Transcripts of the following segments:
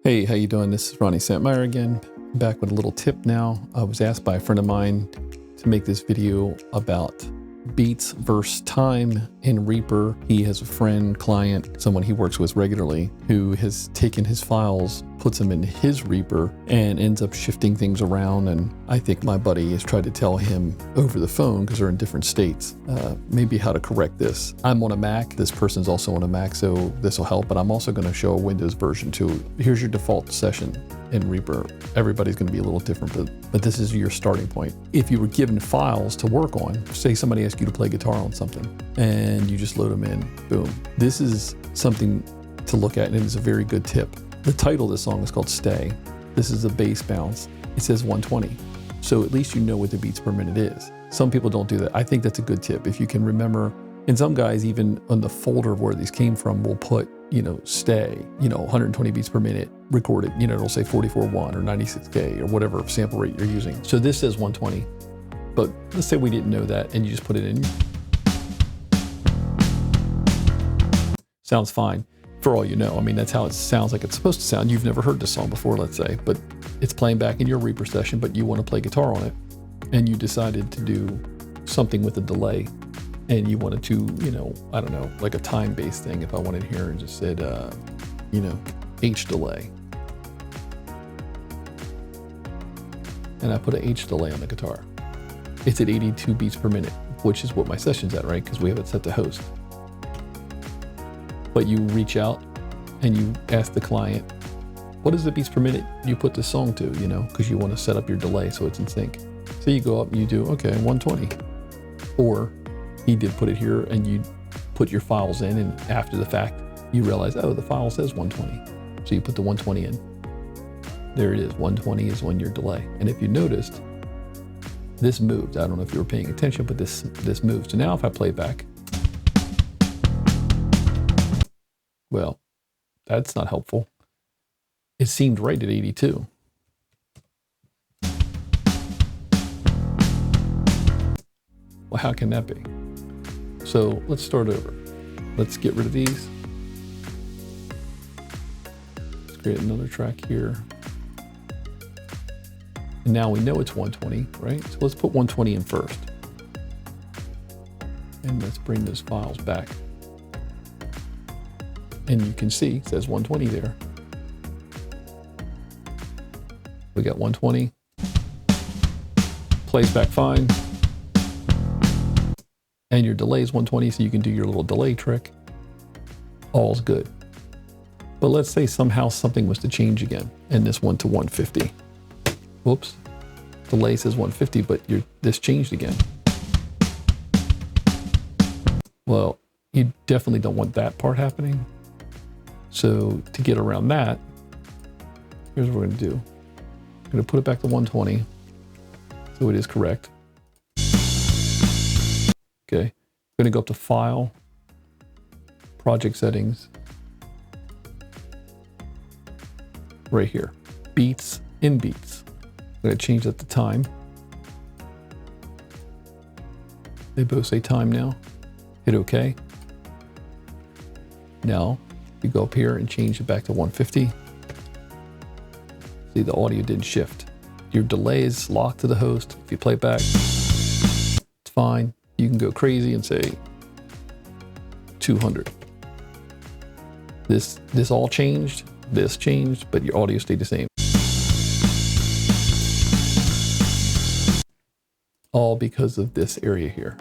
Hey, how you doing? This is Ronnie Santmeyer again, back with a little tip now. I was asked by a friend of mine to make this video about beats versus time in Reaper. He has a friend, client, someone he works with regularly who has taken his files, puts them in his Reaper, and ends up shifting things around. And I think my buddy has tried to tell him over the phone, because they're in different states, maybe how to correct this. I'm on a Mac. This person's also on a Mac, so this will help. But I'm also going to show a Windows version too. Here's your default session in Reaper. Everybody's going to be a little different, but this is your starting point. If you were given files to work on, say somebody asked you to play guitar on something, and you just load them in, boom. This is something to look at, and it's a very good tip. The title of this song is called Stay. This is a bass bounce. It says 120. So at least you know what the beats per minute is. Some people don't do that. I think that's a good tip. If you can remember, and some guys even on the folder of where these came from will put, stay, 120 beats per minute recorded, it'll say 44.1 or 96K or whatever sample rate you're using. So this says 120, but let's say we didn't know that and you just put it in. Sounds fine. For all you know, that's how it sounds like it's supposed to sound. You've never heard this song before, let's say, but it's playing back in your Reaper session, but you want to play guitar on it, and you decided to do something with a delay, and you wanted to, I don't know, like a time-based thing. If I went in here and just said, H delay, and I put an H delay on the guitar, it's at 82 beats per minute, which is what my session's at, right? Because we have it set to host. But you reach out and you ask the client, what is the beats per minute you put this song to, because you want to set up your delay so it's in sync. So you go up and you do, okay, 120. Or he did put it here and you put your files in, and after the fact, you realize, oh, the file says 120. So you put the 120 in. There it is, 120 is on your delay. And if you noticed, this moved. I don't know if you were paying attention, but this moved. So now if I play back, well, that's not helpful. It seemed right at 82. Well, how can that be? So let's start over. Let's get rid of these. Let's create another track here. And now we know it's 120, right? So let's put 120 in first. And let's bring those files back. And you can see it says 120 there. We got 120. Plays back fine. And your delay is 120, so you can do your little delay trick. All's good. But let's say somehow something was to change again, and this went to 150. Whoops. Delay says 150, but this changed again. Well, you definitely don't want that part happening. So to get around that, here's what we're going to do. I'm going to put it back to 120, so it is correct. Okay, I'm going to go up to File, Project Settings, right here, Beats in Beats. I'm going to change that to time. They both say time now. Hit OK. Now, you go up here and change it back to 150. See, the audio didn't shift. Your delay is locked to the host. If you play back, it's fine. You can go crazy and say 200. This all changed, this changed, but your audio stayed the same. All because of this area here.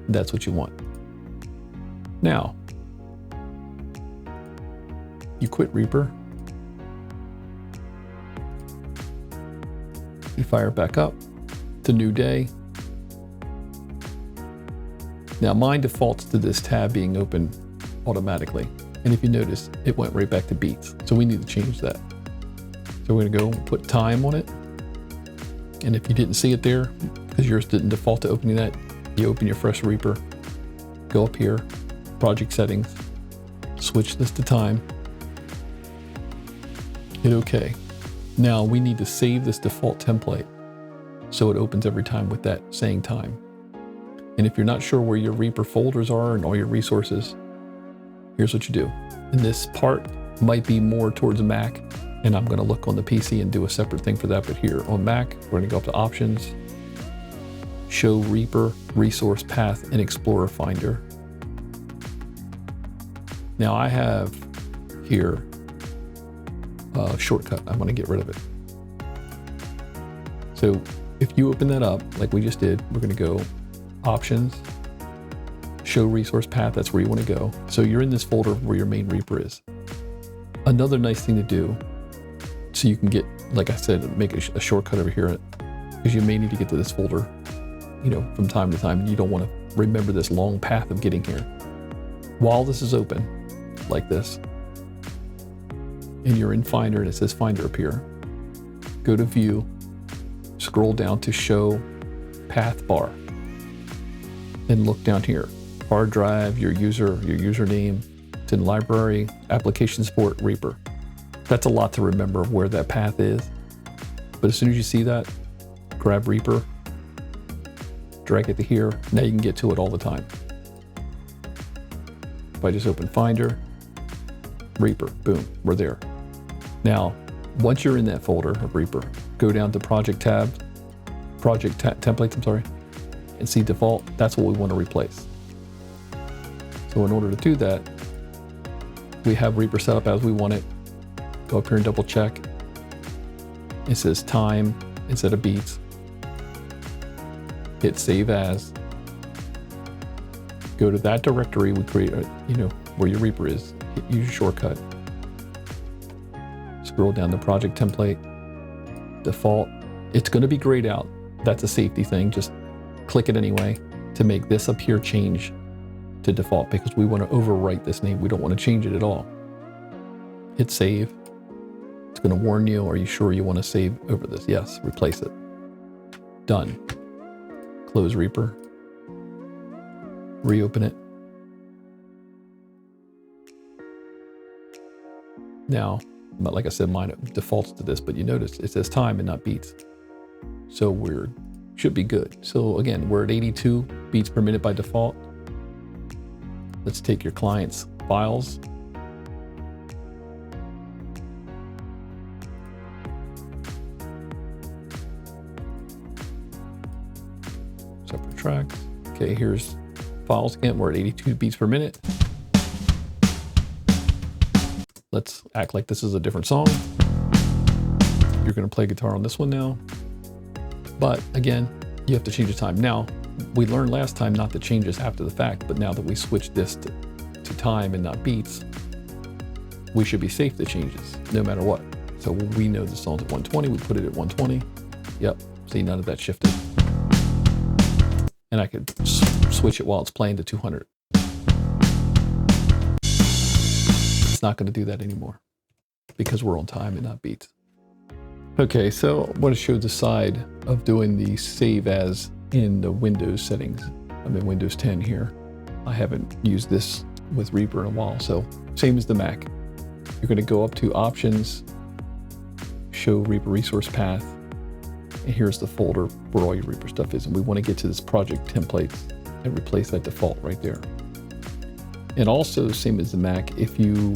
That's what you want. Now, you quit Reaper. You fire it back up. It's a new day. Now mine defaults to this tab being open automatically. And if you notice, it went right back to beats. So we need to change that. So we're gonna go put time on it. And if you didn't see it there, because yours didn't default to opening that, you open your fresh Reaper, go up here, Project Settings, switch this to time, hit OK. Now we need to save this default template so it opens every time with that saying time. And if you're not sure where your Reaper folders are and all your resources, here's what you do. In this part, might be more towards Mac, and I'm going to look on the PC and do a separate thing for that. But here on Mac, we're going to go up to Options, Show Reaper, Resource Path, and Explorer Finder. Now I have here a shortcut. I'm going to get rid of it. So if you open that up, like we just did, we're going to go Options, Show Resource Path. That's where you want to go. So you're in this folder where your main Reaper is. Another nice thing to do, so you can get, like I said, make a shortcut over here, because you may need to get to this folder, you know, from time to time. You don't want to remember this long path of getting here. While this is open, like this, and you're in Finder and it says Finder up here, go to View, scroll down to Show Path Bar, and look down here. Hard drive, your username, it's in Library, Application Support, Reaper. That's a lot to remember where that path is. But as soon as you see that, grab Reaper, drag it to here. Now you can get to it all the time. If I just open Finder, Reaper, boom, we're there. Now, once you're in that folder of Reaper, go down to Project tab, Templates, I'm sorry, and see Default. That's what we want to replace. So in order to do that, we have Reaper set up as we want it. Go up here and double check. It says time instead of beats. Hit Save As. Go to that directory we create, where your Reaper is. Use your shortcut. Scroll down to Project Template, Default. It's going to be grayed out. That's a safety thing. Just click it anyway to make this up here change to default, because we want to overwrite this name. We don't want to change it at all. Hit Save. It's going to warn you, are you sure you want to save over this? Yes, replace it. Done. Close Reaper. Reopen it. Now, like I said, mine defaults to this, but you notice it says time and not beats. So we're should be good. So again, we're at 82 beats per minute by default. Let's take your client's files. Separate tracks. Okay, here's files again. We're at 82 beats per minute. Let's act like this is a different song. You're going to play guitar on this one now. But again, you have to change the time. Now, we learned last time not to change this after the fact, but now that we switched this to time and not beats, we should be safe to change this no matter what. So we know the song's at 120, we put it at 120. Yep, see, none of that shifted. And I could switch it while it's playing to 200. It's not going to do that anymore because we're on time and not beats. Okay, so I want to show the side of doing the save as in the Windows settings. I'm in Windows 10 here. I haven't used this with Reaper in a while, so same as the Mac. You're going to go up to Options, Show Reaper Resource Path, and here's the folder where all your Reaper stuff is. And we want to get to this Project Templates and replace that default right there. And also, same as the Mac, if you're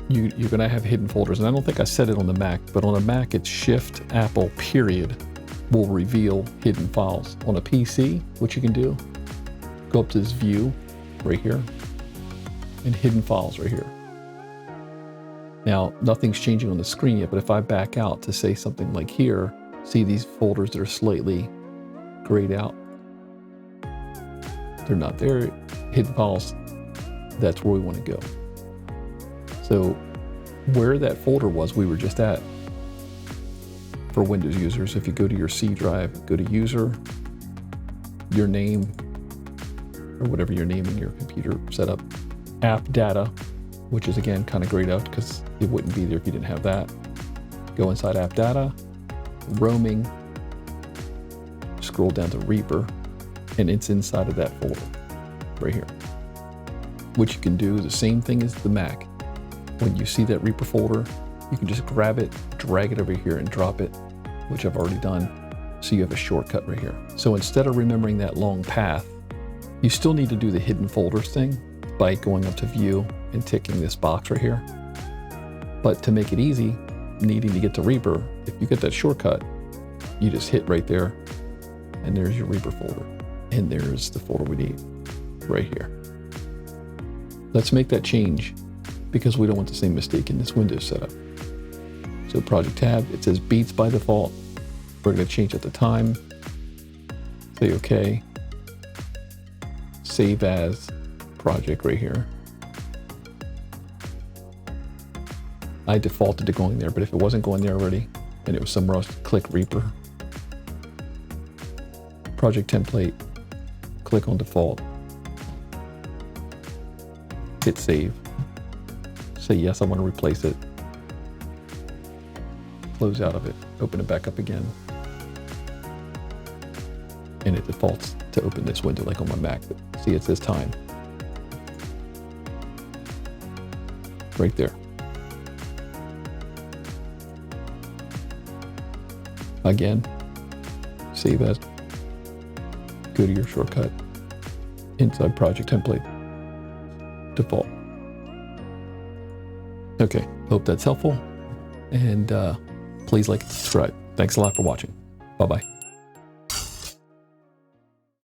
going to have hidden folders. And I don't think I said it on the Mac, but on a Mac, it's Shift Apple period will reveal hidden files. On a PC, what you can do, go up to this View right here and Hidden Files right here. Now, nothing's changing on the screen yet, but if I back out to say something like here, see these folders that are slightly grayed out? They're not there. Hidden files, that's where we want to go. So where that folder was, we were just at for Windows users. If you go to your C drive, go to User, your name, or whatever you're naming your computer setup, App Data, which is again kind of grayed out because it wouldn't be there if you didn't have that. Go inside App Data, Roaming, scroll down to Reaper, and it's inside of that folder right here. Which you can do the same thing as the Mac. When you see that Reaper folder, you can just grab it, drag it over here and drop it, which I've already done. So you have a shortcut right here. So instead of remembering that long path, you still need to do the hidden folders thing by going up to View and ticking this box right here. But to make it easy, needing to get to Reaper, if you get that shortcut, you just hit right there, and there's your Reaper folder. And there's the folder we need right here. Let's make that change because we don't want the same mistake in this Windows setup. So project tab, it says Beats by default. We're going to change at the time. Say OK. Save as project right here. I defaulted to going there, but if it wasn't going there already and it was somewhere else, click Reaper. Project template, click on default. Hit save. Say yes, I want to replace it. Close out of it, open it back up again. And it defaults to open this window like on my Mac. See, it says time. Right there. Again, save as, go to your shortcut, inside project template, default. Okay, hope that's helpful, and please like and subscribe. Thanks a lot for watching. Bye-bye.